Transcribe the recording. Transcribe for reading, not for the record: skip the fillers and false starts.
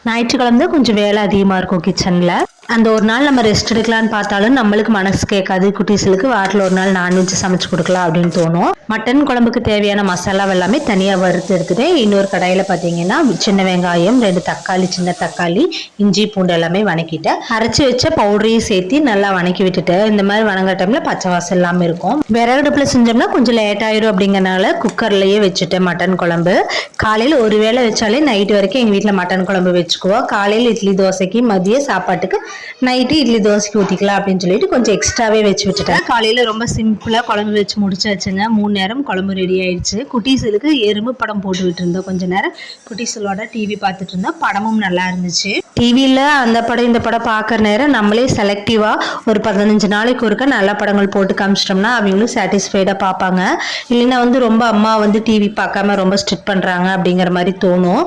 ஞாயிற்றுக்கிழமை தான் கொஞ்சம் வேலை அதிகமாக இருக்கும் கிச்சனில். அந்த ஒரு நாள் நம்ம ரெஸ்ட் எடுக்கலான்னு பார்த்தாலும் நம்மளுக்கு மனசு கேட்காது. குட்டீஸுக்கு வாரத்தில் ஒரு நாள் நான்வெஜ் சமைச்சு கொடுக்கலாம் அப்படின்னு தோணும். மட்டன் குழம்புக்கு தேவையான மசாலா எல்லாமே தனியாக வறுத்து எடுத்துட்டு இன்னொரு கடாயில் பார்த்தீங்கன்னா சின்ன வெங்காயம், 2 தக்காளி, சின்ன தக்காளி, இஞ்சி பூண்டு எல்லாமே வணக்கிட்டு அரைச்சி வச்ச பவுடரையும் சேர்த்து நல்லா வணக்கி விட்டுட்டு இந்த மாதிரி வணங்குற டைமில் பச்சை வாசம் எல்லாமே இருக்கும். விறகடுப்பில் செஞ்சோம்னா கொஞ்சம் லேட் ஆயிரும் அப்படிங்கிறனால குக்கர்லேயே வச்சுட்டு மட்டன் குழம்பு காலையில் ஒரு வேளை வச்சாலே நைட்டு வரைக்கும் எங்கள் வீட்டில் மட்டன் குழம்பு வச்சுக்குவோம். காலையில் இட்லி தோசைக்கு, மதிய சாப்பாட்டுக்கு, நைட்டு இட்லி தோசைக்கு ஊற்றிக்கலாம் அப்படின்னு சொல்லிட்டு கொஞ்சம் எக்ஸ்ட்ராவே வச்சு விட்டுட்டேன். காலையில் ரொம்ப சிம்பிளாக குழம்பு வச்சு முடிச்சாச்சுங்க. 3 நேரம் குழம்பு ரெடி ஆயிடுச்சு. குட்டீஸுக்கு எறும்பு படம் போட்டு விட்டுருந்தோம். கொஞ்ச நேரம் குட்டீஸுகளோட டிவி பார்த்துட்டு இருந்தோம். படமும் நல்லா இருந்துச்சு. டிவியில் அந்த படம் இந்த படம் பார்க்குற நேரம் நம்மளே செலக்டிவாக ஒரு 15 நாளைக்கு ஒருக்க நல்ல படங்கள் போட்டு காமிச்சிட்டோம்னா அவங்களும் சாட்டிஸ்ஃபைடாக பார்ப்பாங்க. இல்லைன்னா ரொம்ப அம்மா டிவி பார்க்காம ரொம்ப ஸ்ட்ரிக்ட் பண்ணுறாங்க அப்படிங்கிற மாதிரி தோணும்.